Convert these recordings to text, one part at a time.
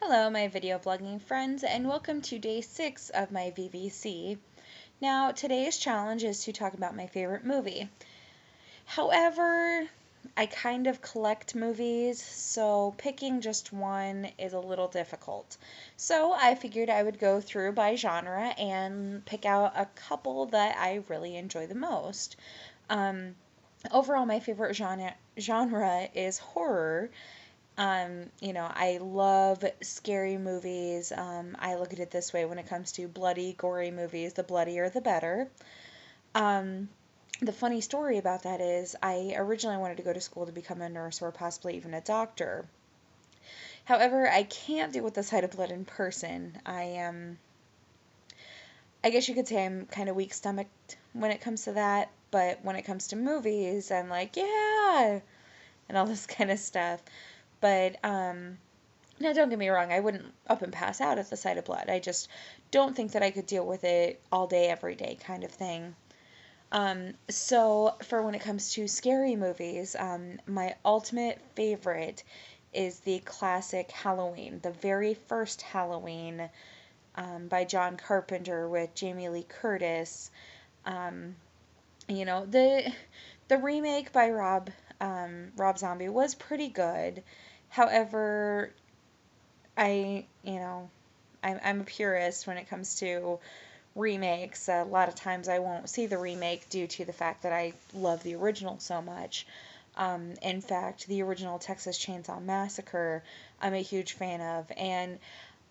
Hello, my video blogging friends, and welcome to day 6 of my VVC. Now, today's challenge is to talk about my favorite movie. However, I kind of collect movies, so picking just one is a little difficult. So I figured I would go through by genre and pick out a couple that I really enjoy the most. Um, Overall, my favorite genre is horror. I love scary movies. I look at it this way: when it comes to bloody, gory movies, the bloodier the better. Um, the funny story about that is I originally wanted to go to school to become a nurse or possibly even a doctor. However, I can't deal with the sight of blood in person. I guess you could say I'm kind of weak stomached when it comes to that, but when it comes to movies, I'm like, yeah, and all this kind of stuff. But now, don't get me wrong, I wouldn't up and pass out at the sight of blood. I just don't think that I could deal with it all day, every day kind of thing. So, for when it comes to scary movies, my ultimate favorite is the classic Halloween, the very first Halloween by John Carpenter with Jamie Lee Curtis. Um, the remake by Rob Zombie was pretty good. However, I'm a purist when it comes to remakes. A lot of times I won't see the remake due to the fact that I love the original so much. In fact, the original Texas Chainsaw Massacre, I'm a huge fan of, and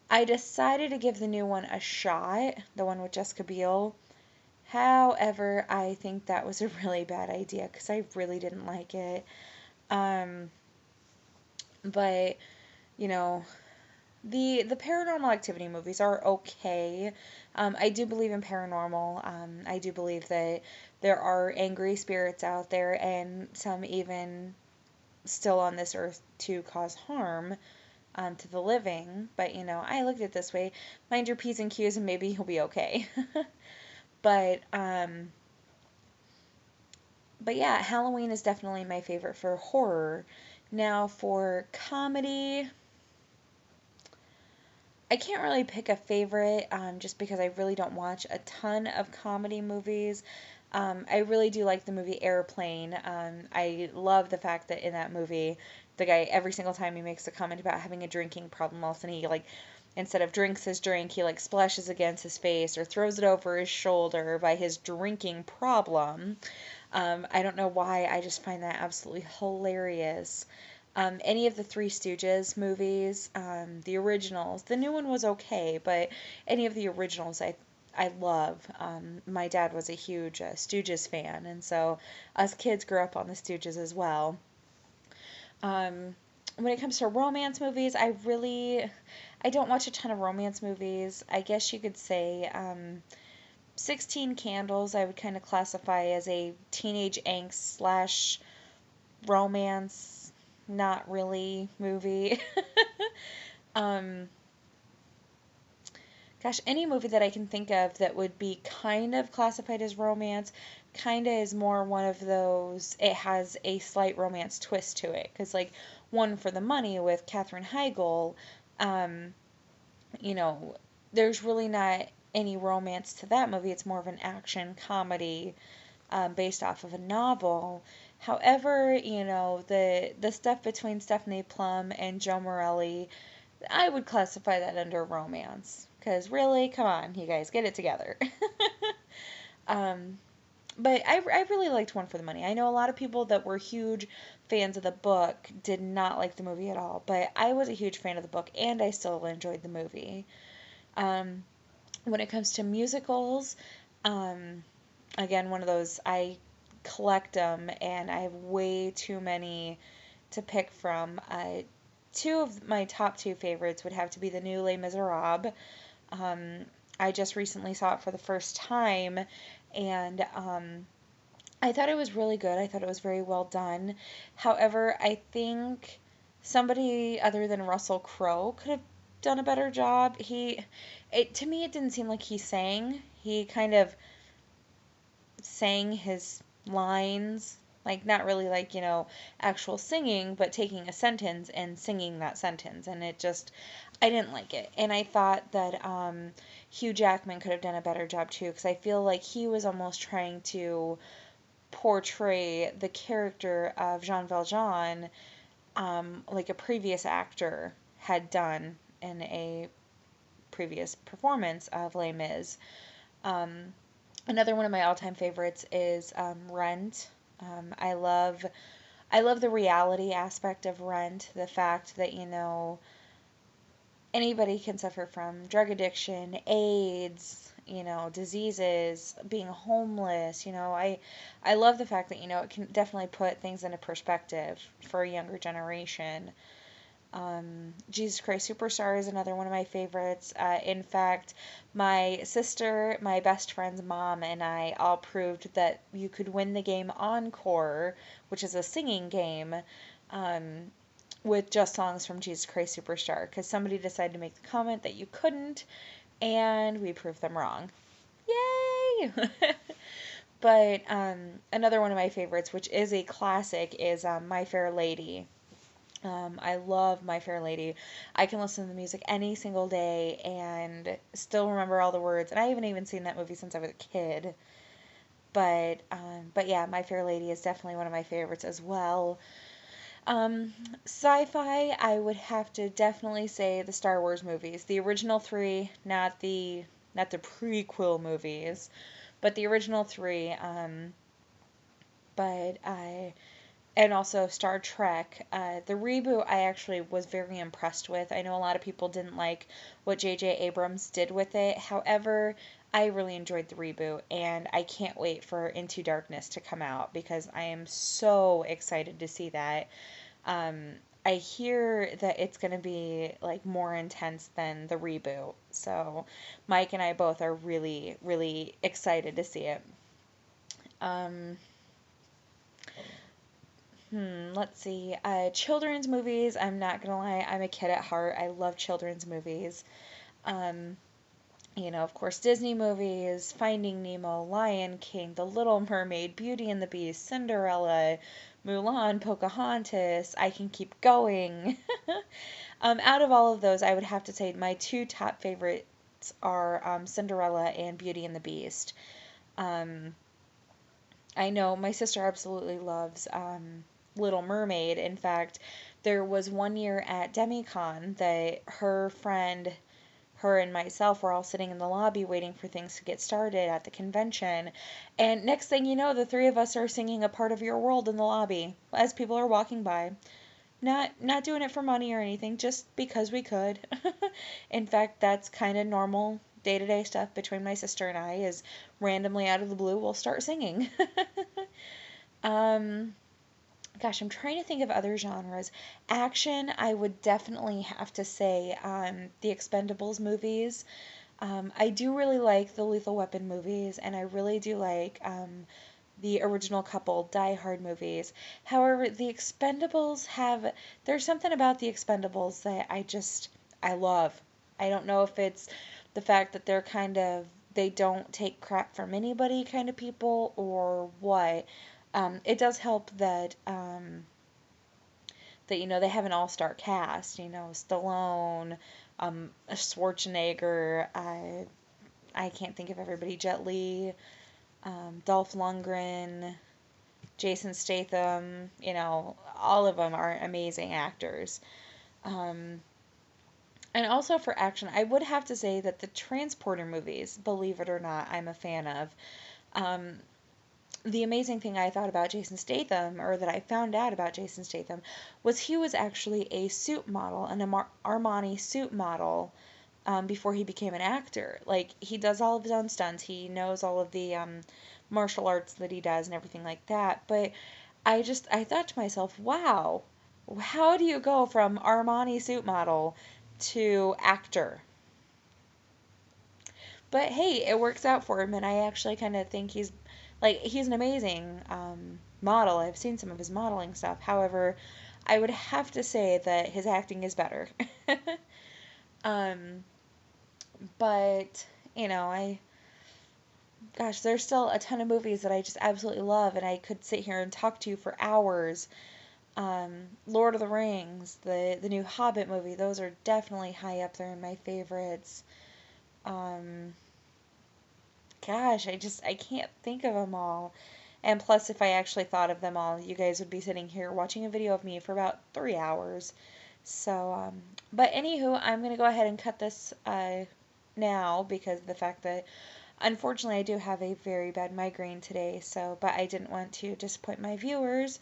I decided to give the new one a shot, the one with Jessica Biel. However, I think that was a really bad idea because I really didn't like it. Um, but you know, the paranormal activity movies are okay. I do believe in paranormal. I do believe that there are angry spirits out there and some even still on this earth to cause harm to the living. But I looked at it this way: mind your P's and Q's, and maybe you'll be okay. but um, but yeah, Halloween is definitely my favorite for horror. Now for comedy, I can't really pick a favorite just because I really don't watch a ton of comedy movies. I really do like the movie Airplane. I love the fact that in that movie, the guy, every single time he makes a comment about having a drinking problem, all of a sudden he, like, instead of drinks his drink, he, like, splashes against his face or throws it over his shoulder by his drinking problem. I don't know why, I just find that absolutely hilarious. Any of the Three Stooges movies, the originals. The new one was okay, but any of the originals I love. My dad was a huge Stooges fan, and so us kids grew up on the Stooges as well. Um, when it comes to romance movies, I don't watch a ton of romance movies. I guess you could say 16 Candles I would kind of classify as a teenage angst slash romance, not really movie. um, Gosh, any movie that I can think of that would be kind of classified as romance, kind of is more one of those, it has a slight romance twist to it. Because, like, One for the Money with Katherine Heigl, um, you know, there's really not any romance to that movie. It's more of an action comedy based off of a novel. However, the stuff between Stephanie Plum and Joe Morelli, I would classify that under romance. Because really, come on, you guys, get it together. um, but I really liked One for the Money. I know a lot of people that were huge fans of the book did not like the movie at all, but I was a huge fan of the book and I still enjoyed the movie. Um, when it comes to musicals, um, again, one of those, I collect them and I have way too many to pick from. Two of my top two favorites would have to be the new Les Miserables. Um, I just recently saw it for the first time, and I thought it was really good. I thought it was very well done. However, I think somebody other than Russell Crowe could have done a better job. To me, it didn't seem like he sang. He kind of sang his lines Like, not really like, actual singing, but taking a sentence and singing that sentence. And it just, I didn't like it. And I thought that Hugh Jackman could have done a better job too, because I feel like he was almost trying to portray the character of Jean Valjean like a previous actor had done in a previous performance of Les Mis. Um, Another one of my all-time favorites is Rent. I love the reality aspect of Rent, the fact that, anybody can suffer from drug addiction, AIDS, diseases, being homeless. I love the fact that, it can definitely put things into perspective for a younger generation. Jesus Christ Superstar is another one of my favorites. In fact, my sister, my best friend's mom, and I all proved that you could win the game Encore, which is a singing game, um, with just songs from Jesus Christ Superstar, because somebody decided to make the comment that you couldn't, and we proved them wrong. Yay! But another one of my favorites, which is a classic, is My Fair Lady. I love My Fair Lady. I can listen to the music any single day and still remember all the words. And I haven't even seen that movie since I was a kid. But yeah, My Fair Lady is definitely one of my favorites as well. Sci-fi, I would have to definitely say the Star Wars movies, the original three, not the prequel movies, but the original three. But I And also Star Trek. The reboot I actually was very impressed with. I know a lot of people didn't like what J.J. Abrams did with it. However, I really enjoyed the reboot, and I can't wait for Into Darkness to come out because I am so excited to see that. I hear that it's going to be like more intense than the reboot. So Mike and I both are really, really excited to see it. Um, let's see. Children's movies, I'm not gonna lie, I'm a kid at heart. I love children's movies. Um, of course, Disney movies, Finding Nemo, Lion King, The Little Mermaid, Beauty and the Beast, Cinderella, Mulan, Pocahontas. I can keep going. Out of all of those, I would have to say my two top favorites are Cinderella and Beauty and the Beast. Um, I know my sister absolutely loves Little Mermaid. In fact, there was one year at DemiCon that her and myself were all sitting in the lobby waiting for things to get started at the convention. And next thing you know, the three of us are singing a part of your world in the lobby as people are walking by. Not doing it for money or anything, just because we could. In fact, that's kind of normal day-to-day stuff between my sister and I is randomly out of the blue we'll start singing. um Gosh, I'm trying to think of other genres. Action, I would definitely have to say the Expendables movies. I do really like the Lethal Weapon movies, and I really do like the original couple Die Hard movies. However, the Expendables there's something about the Expendables that I love. I don't know if it's the fact that they don't take crap from anybody kind of people or what. It does help that they have an all-star cast. Stallone, Schwarzenegger. I can't think of everybody. Jet Li, Dolph Lundgren, Jason Statham. All of them are amazing actors. Um, and also for action, I would have to say that the Transporter movies, believe it or not, I'm a fan of. Um, the amazing thing I thought about Jason Statham, or that I found out about Jason Statham, was he was actually a suit model, an Armani suit model, before he became an actor. Like, he does all of his own stunts, he knows all of the martial arts that he does and everything like that. But I thought to myself, wow, how do you go from Armani suit model to actor? But hey, it works out for him, and I actually kind of think he's an amazing model. I've seen some of his modeling stuff. However, I would have to say that his acting is better. um, but I gosh, there's still a ton of movies that I just absolutely love, and I could sit here and talk to you for hours. Lord of the Rings, the new Hobbit movie, those are definitely high up there in my favorites. Um, Gosh, I can't think of them all. And plus, if I actually thought of them all, you guys would be sitting here watching a video of me for about 3 hours. So, but anywho, I'm gonna go ahead and cut this now because of the fact that unfortunately I do have a very bad migraine today. So, but I didn't want to disappoint my viewers,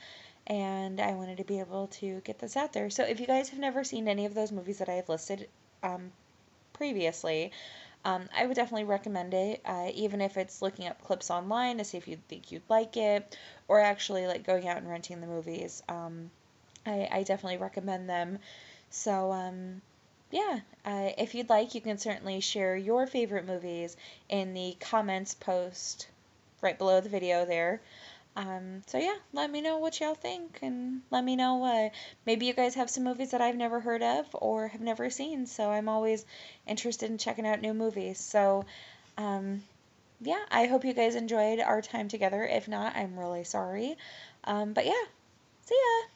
and I wanted to be able to get this out there. So, if you guys have never seen any of those movies that I have listed um, previously, I would definitely recommend it, even if it's looking up clips online to see if you think you'd like it, or actually like going out and renting the movies. I definitely recommend them. So, yeah, if you'd like, you can certainly share your favorite movies in the comments post right below the video there. So yeah, let me know what y'all think, and let me know maybe you guys have some movies that I've never heard of or have never seen. So I'm always interested in checking out new movies. So um, yeah, I hope you guys enjoyed our time together. If not, I'm really sorry. But yeah, see ya.